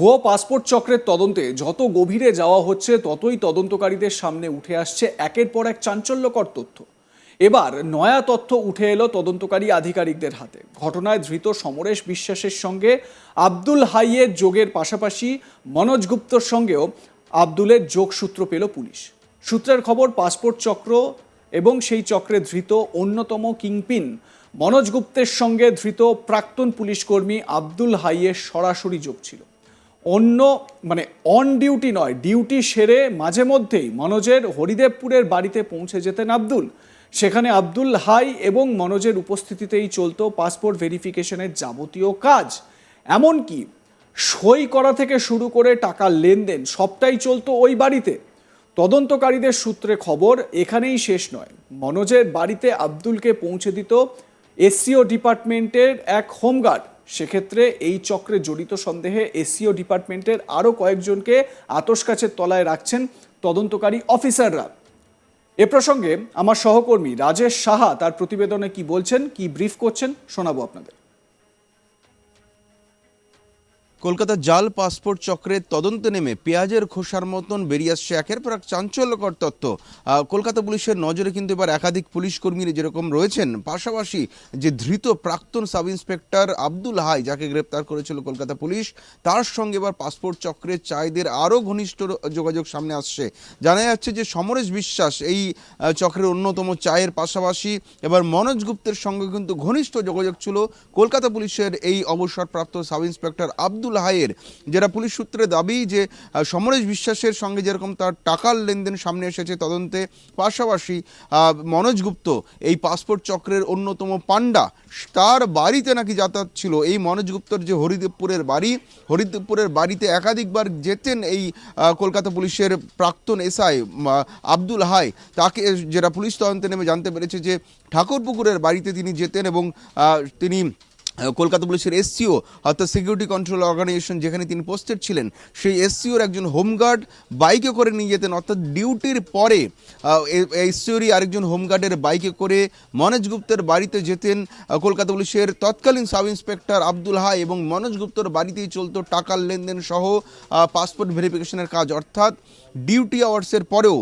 ভুয়ো পাসপোর্ট চক্রের তদন্তে যত গভীরে যাওয়া হচ্ছে ততই তদন্তকারীদের সামনে উঠে আসছে একের পর এক চাঞ্চল্যকর তথ্য। এবার নয়া তথ্য উঠে এলো তদন্তকারী আধিকারিকদের হাতে। ঘটনায় ধৃত সমরেশ বিশ্বাসের সঙ্গে আব্দুল হাইয়ের যোগের পাশাপাশি মনোজ গুপ্তর সঙ্গেও আব্দুলের যোগসূত্র পেল পুলিশ। সূত্রের খবর, পাসপোর্ট চক্র এবং সেই চক্রে ধৃত অন্যতম কিংপিন মনোজ গুপ্তের সঙ্গে ধৃত প্রাক্তন পুলিশকর্মী আব্দুল হাইয়ের সরাসরি যোগ ছিল। অন ডিউটি নয়, ডিউটি সেরে মাঝে মধ্যেই মনোজের হরিদেবপুরের বাড়িতে পৌঁছে যেতেন আব্দুল। সেখানে আব্দুল হাই এবং মনোজের উপস্থিতিতেই চলতো পাসপোর্ট ভেরিফিকেশনের যাবতীয় কাজ। এমনকি সই করা থেকে শুরু করে টাকার লেনদেন সবটাই চলতো ওই বাড়িতে। তদন্তকারীদের সূত্রে খবর, এখানেই শেষ নয়। মনোজের বাড়িতে আব্দুলকে পৌঁছে দিত এসসিও ডিপার্টমেন্টের এক হোমগার্ড। সেক্ষেত্রে এই চক্রে জড়িত সন্দেহে এসসিও ডিপার্টমেন্টের আরও কয়েকজনকে আতশকাচের তলায় রাখছেন তদন্তকারী অফিসাররা। এ প্রসঙ্গে আমার সহকর্মী রাজেশ সাহা তার প্রতিবেদনে কি বলছেন, কি ব্রিফ করছেন, শোনাবো আপনাদের। কলকাতার জাল পাসপোর্ট চক্রের তদন্তে নেমে পেঁয়াজের খোসার মতন বেরিয়ে আসছে একের পর এক চাঞ্চল্যকর তথ্য। কলকাতা পুলিশের নজরে কিন্তু এবার একাধিক পুলিশ কর্মীরা যেরকম রয়েছেন, পাশাপাশি যে ধৃত প্রাক্তন সাব ইন্সপেক্টর আব্দুল হাই, যাকে গ্রেপ্তার করেছিল কলকাতা পুলিশ, তার সঙ্গে এবার পাসপোর্ট চক্রের চাইদের আরও ঘনিষ্ঠ যোগাযোগ সামনে আসছে। জানা যাচ্ছে যে সমরেশ বিশ্বাস এই চক্রের অন্যতম চায়ের পাশাপাশি এবার মনোজ গুপ্তের সঙ্গে কিন্তু ঘনিষ্ঠ যোগাযোগ ছিল কলকাতা পুলিশের এই অবসরপ্রাপ্ত সাব ইন্সপেক্টর আব্দুল হাইয়ের। যেটা পুলিশ সূত্রে দাবি যে সমরেশ বিশ্বাসের সঙ্গে যেরকম তার টাকার লেনদেন সামনে এসেছে তদন্তে, পাশাপাশি মনোজ গুপ্ত এই পাসপোর্ট চক্রের অন্যতম পান্ডা, তার বাড়িতে নাকি যাতায়াত ছিল। এই মনোজ গুপ্তর যে হরিদেবপুরের বাড়িতে একাধিকবার যেতেন এই কলকাতা পুলিশের প্রাক্তন এসআই আব্দুল হাই। তাকে যেটা পুলিশ তদন্তে নেমে জানতে পেরেছে যে ঠাকুরপুকুরের বাড়িতে তিনি যেতেন এবং তিনি কলকাতা পুলিশের এসসিও অর্থাৎ সিকিউরিটি কন্ট্রোল অর্গানাইজেশন যেখানে তিনি পোস্টেড ছিলেন, সেই এসসিওর একজন হোমগার্ড বাইকে করে নিয়ে যেতেন। অর্থাৎ ডিউটির পরে এসসিওরই আরেকজন হোমগার্ডের বাইকে করে মনোজ গুপ্তের বাড়িতে যেতেন কলকাতা পুলিশের তৎকালীন সাব ইন্সপেক্টর আব্দুল হাই, এবং মনোজ গুপ্তর বাড়িতেই চলতো টাকার লেনদেন সহ পাসপোর্ট ভেরিফিকেশনের কাজ। অর্থাৎ ডিউটি আওয়ার্সের পরেও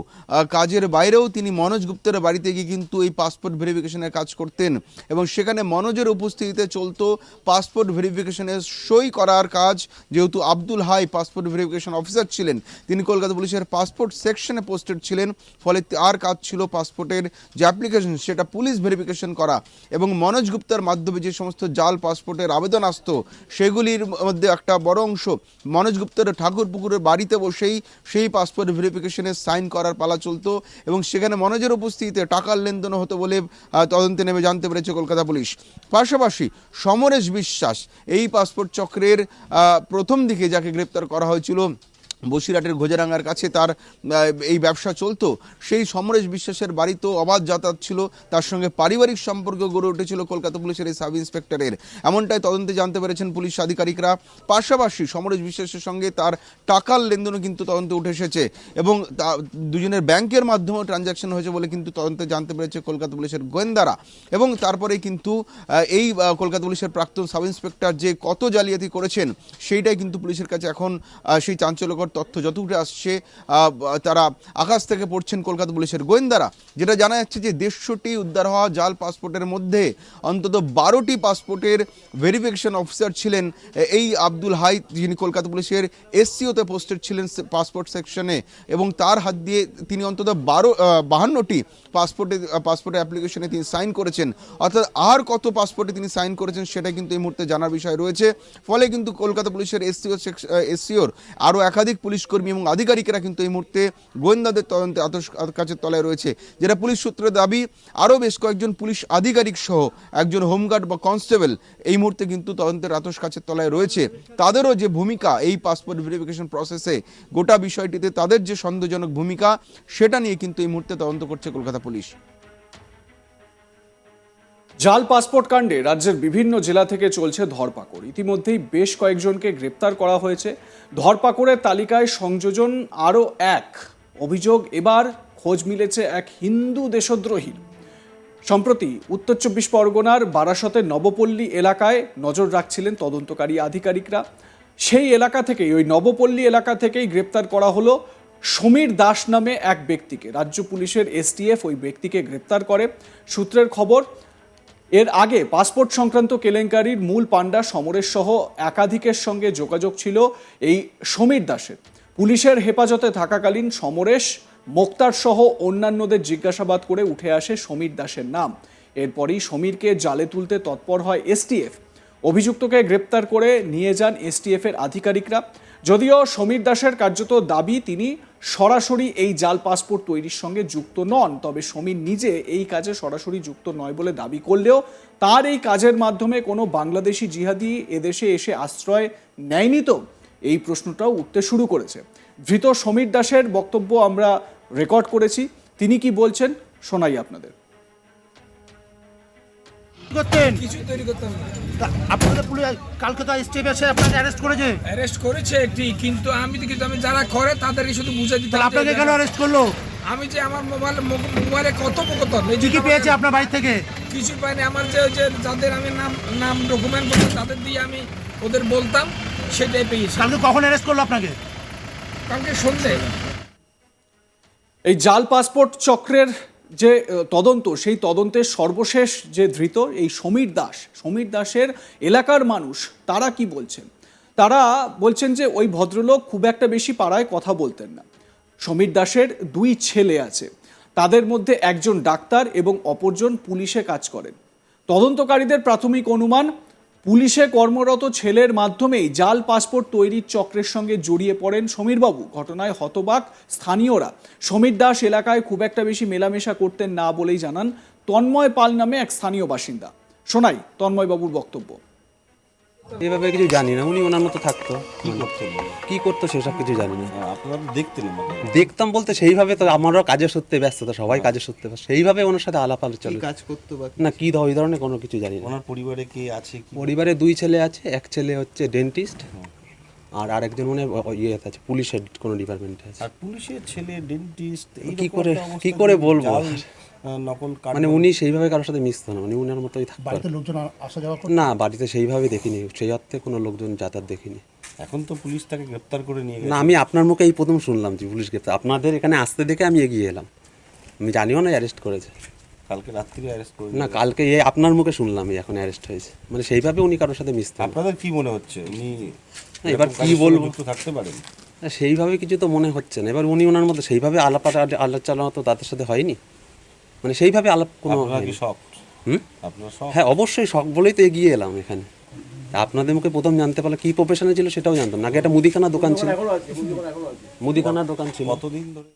কাজের বাইরেও তিনি মনোজ গুপ্তের বাড়িতে গিয়ে কিন্তু এই পাসপোর্ট ভেরিফিকেশনের কাজ করতেন, এবং সেখানে মনোজের উপস্থিতিতে চলতো পাসপোর্ট ভেরিফিকেশনের সই করার কাজ। যেহেতু Abdul Hai passport verification officer ছিলেন, তিনি কলকাতা পুলিশের পাসপোর্ট সেকশনে পোস্টেড ছিলেন, ফলে তার কাজ ছিল পাসপোর্টের যে অ্যাপ্লিকেশন সেটা পুলিশ ভেরিফিকেশন করা। এবং মনোজ গুপ্তার মাধ্যমে যে সমস্ত জাল পাসপোর্টের আবেদন আসতো সেগুলির মধ্যে একটা বড় অংশ মনোজ গুপ্তের ঠাকুরপুকুরের বাড়িতে বসেই সেই পাসপোর্ট ভেরিফিকেশনে সাইন করার পালা চলতো, এবং সেখানে মনোজের উপস্থিতিতে টাকার লেনদেন হতো বলে তদন্তে নেমে জানতে পেরেছে কলকাতা পুলিশ। পাশাপাশি সমরেশ বিশ্বাস, এই পাসপোর্ট চক্রের প্রথম দিকে যাকে গ্রেপ্তার করা হয়েছিল বসিরহাটের গোজারাঙ্গার কাছে, তার এই ব্যবসা চলতো, সেই সমরেশ বিশ্বাসের বাড়িতেও অবাধ যাতায়াত ছিল। তার সঙ্গে পারিবারিক সম্পর্ক গড়ে উঠেছিল কলকাতা পুলিশের এই সাব ইন্সপেক্টরের, এমনটাই তদন্তে জানতে পেরেছেন পুলিশ আধিকারিকরা। পাশাপাশি সমরেশ বিশ্বাসের সঙ্গে তার টাকার লেনদেনও কিন্তু তদন্তে উঠে এসেছে, এবং দুজনের ব্যাংকের মাধ্যমেও ট্রানজ্যাকশন হয়েছে বলে কিন্তু তদন্তে জানতে পেরেছে কলকাতা পুলিশের গোয়েন্দারা। এবং তারপরে কিন্তু এই কলকাতা পুলিশের প্রাক্তন সাব ইন্সপেক্টর যে কত জালিয়াতি করেছেন সেইটাই কিন্তু পুলিশের কাছে এখন সেই চাঞ্চল্যকর তথ্য যত উঠে আসছে, তারা আকাশ থেকে পড়ছেন কলকাতা পুলিশের গোয়েন্দারা। যেটা জানা যাচ্ছে যে 150টি উদ্ধার হওয়া জাল পাসপোর্টের মধ্যে অন্তত 12টি পাসপোর্টের ভেরিফিকেশন অফিসার ছিলেন এই আব্দুল হাই, যিনি কলকাতা পুলিশের এসসিওতে পোস্টেড ছিলেন পাসপোর্ট সেকশনে, এবং তার হাত দিয়ে তিনি অন্তত 52টি পাসপোর্টের অ্যাপ্লিকেশনে তিনি সাইন করেছেন। অর্থাৎ আর কত পাসপোর্টে তিনি সাইন করেছেন সেটা কিন্তু এই মুহূর্তে জানার বিষয় রয়েছে। ফলে কিন্তু কলকাতা পুলিশের এসসিওর আরও একাধিক পুলিশকর্মী এবং আধিকারিকেরা কিন্তু এই মুহূর্তে গোয়েন্দাদের তদন্তে কাছের তলায় রয়েছে। যেটা পুলিশ সূত্রে দাবি, আরও বেশ কয়েকজন পুলিশ আধিকারিক সহ একজন হোমগার্ড বা কনস্টেবল এই মুহূর্তে কিন্তু তদন্তের আতশ কাছের তলায় রয়েছে। তাদেরও যে ভূমিকা এই পাসপোর্ট ভেরিফিকেশন প্রসেসে, গোটা বিষয়টিতে তাদের যে সন্দেহজনক ভূমিকা, সেটা নিয়ে কিন্তু এই মুহূর্তে তদন্ত করছে কলকাতা পুলিশ। জাল পাসপোর্ট কাণ্ডে রাজ্যের বিভিন্ন জেলা থেকে চলছে ধরপাকড়। ইতিমধ্যেই বেশ কয়েকজনকে গ্রেপ্তার করা হয়েছে। ধরপাকড়ের তালিকায় সংযোজন আরও এক অভিযোগ। এবার খোঁজ মিলেছে এক হিন্দু দেশদ্রোহীর। সম্প্রতি উত্তর 24 পরগনার বারাসতের নবপল্লী এলাকায় নজর রাখছিলেন তদন্তকারী আধিকারিকরা। সেই এলাকা থেকেই, ওই নবপল্লী এলাকা থেকেই গ্রেপ্তার করা হলো সমীর দাস নামে এক ব্যক্তিকে। রাজ্য পুলিশের এসটিএফ ওই ব্যক্তিকে গ্রেপ্তার করে। সূত্রের খবর, এর আগে পাসপোর্ট সংক্রান্ত কেলেঙ্কারির মূল পাণ্ডা সমরেশ সহ একাধিকের সঙ্গে যোগাযোগ ছিল এই সমীর দাসের। পুলিশের হেফাজতে থাকাকালীন সমরেশ, মোক্তার সহ অন্যান্যদের জিজ্ঞাসাবাদ করে উঠে আসে সমীর দাসের নাম। এরপরই সমীরকে জালে তুলতে তৎপর হয় এসটিএফ। অভিযুক্তকে গ্রেপ্তার করে নিয়ে যান এসটিএফ এর আধিকারিকরা। যদিও সমীর দাসের কার্যত দাবি তিনি সরাসরি এই জাল পাসপোর্ট তৈরির সঙ্গে যুক্ত নন, তবে সমীর নিজে এই কাজে সরাসরি যুক্ত নয় বলে দাবি করলেও তার এই কাজের মাধ্যমে কোনো বাংলাদেশি জিহাদি এদেশে এসে আশ্রয় নেয়নি তো, এই প্রশ্নটাও উঠতে শুরু করেছে। ধৃত সমীর দাসের বক্তব্য আমরা রেকর্ড করেছি, তিনি কি বলছেন শোনাই আপনাদের। করতেন কিছু তৈরি করতাম না। তা আপনাদের পুলিশ কালকে তো স্টেপ এসে আপনাকে অ্যারেস্ট করেছে, অ্যারেস্ট করেছে একটি, কিন্তু আমি যারা করে তাদেরকে শুধু বুঝাই দিতে তাহলে আপনাকে কেন অ্যারেস্ট করলো? আমি যে আমার মোবাইলে কথোপকথন কি কি পেয়েছে আপনার বাড়ি থেকে? কিছু পাইনি। আমার যে যাদের আমি নাম ডকুমেন্ট করতাম তাদের দিয়ে আমি ওদের বলতাম, সেটাই পেয়েছি। কালকে কখন অ্যারেস্ট করলো আপনাকে? কালকে সন্ধ্যে। এই জাল পাসপোর্ট চক্রের যে তদন্ত, সেই তদন্তের সর্বশেষ যে ধৃত এই সমীর দাসের এলাকার মানুষ তারা কি বলছেন? তারা বলছেন যে ওই ভদ্রলোক খুব একটা বেশি পাড়ায় কথা বলতেন না। সমীর দাসের 2 ছেলে আছে, তাদের মধ্যে একজন ডাক্তার এবং অপরজন পুলিশে কাজ করেন। তদন্তকারীদের প্রাথমিক অনুমান, পুলিশে কর্মরত ছেলের মাধ্যমেই জাল পাসপোর্ট তৈরির চক্রের সঙ্গে জড়িয়ে পড়েন সমীরবাবু। ঘটনায় হতবাক স্থানীয়রা। সমীর দাস এলাকায় খুব একটা বেশি মেলামেশা করতেন না বলেই জানান তন্ময় পাল নামে এক স্থানীয় বাসিন্দা। শোনাই তন্ময়বাবুর বক্তব্য। এভাবে কিছু জানি না, উনি ওনার মতো থাকতো। কি করতো সেসব কিছু জানি না। আপনারা দেখতেন আমাকে? দেখতাম বলতে সেইভাবে তো আমারও কাজের সূত্রে ব্যস্ততা, সবাই কাজের সূত্রে ব্যস্ত, সেইভাবে ওনার সাথে আলাপ আলোচনা কি কাজ করতে বা না, কি ওই ধরনের কোনো কিছু জানি না। ওনার পরিবারে কে আছে কি? পরিবারে 2 ছেলে আছে, এক ছেলে হচ্ছে ডেন্টিস্ট আর আরেকজন মনে ইয়ে আছে, পুলিশের কোনো ডিপার্টমেন্টে আছে। আর পুলিশের ছেলে ডেন্টিস্ট, কি করে বলবো? নকল কার্ড মানে উনি সেইভাবে কারোর সাথে মিশতো না, উনি ওনার মতোই থাকতো। বাড়িতে লোকজন আসা যাওয়া না, বাড়িতে সেইভাবে দেখিনি, সেই অর্থে কোনো লোকজন যাতায়াত দেখিনি। এখন তো পুলিশ তাকে গ্রেফতার করে নিয়ে না, গেছে। আমি আপনার মুখে এই প্রথম শুনলাম যে পুলিশ গ্রেপ্তার। আপনাদের এখানে আসতে দেখে আমি এগিয়ে এলাম, আমি জানিও না অ্যারেস্ট করেছে। কালকে রাত্রি অ্যারেস্ট করে না, কালকে আপনার মুখে শুনলাম এখন অ্যারেস্ট হয়েছে। মানে সেইভাবে উনি কারোর সাথে মিশতেন না। আপনাদের কি মনে হচ্ছে উনি এবার এরকম কি কাজের সঙ্গে বলবো? যুক্ত থাকতে পারেন? না, সেইভাবে কিছু তো মনে হচ্ছে না। এবার উনি ওনার মধ্যে সেইভাবে আলোচনা তো তাদের সাথে হয়নি, মানে সেইভাবে আলাপ কোনো আপনারা কি হয়নি। শক? হুম? আপনারা শক? হ্যাঁ, অবশ্যই শখ বলেই তো এগিয়ে এলাম এখানে। আপনাদের মুখে প্রথম জানতে পারলে কি প্রফেশনে ছিল সেটাও জানতাম না। আগে একটা মুদিখানার দোকান ছিল, মুদিখানার দোকান ছিল। কতদিন ধরে?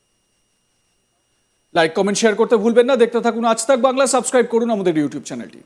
লাইক, কমেন্ট, শেয়ার করতে ভুলবেন না। দেখতে থাকুন আজ তাক বাংলা। সাবস্ক্রাইব করুন আমাদের ইউটিউব চ্যানেলটি।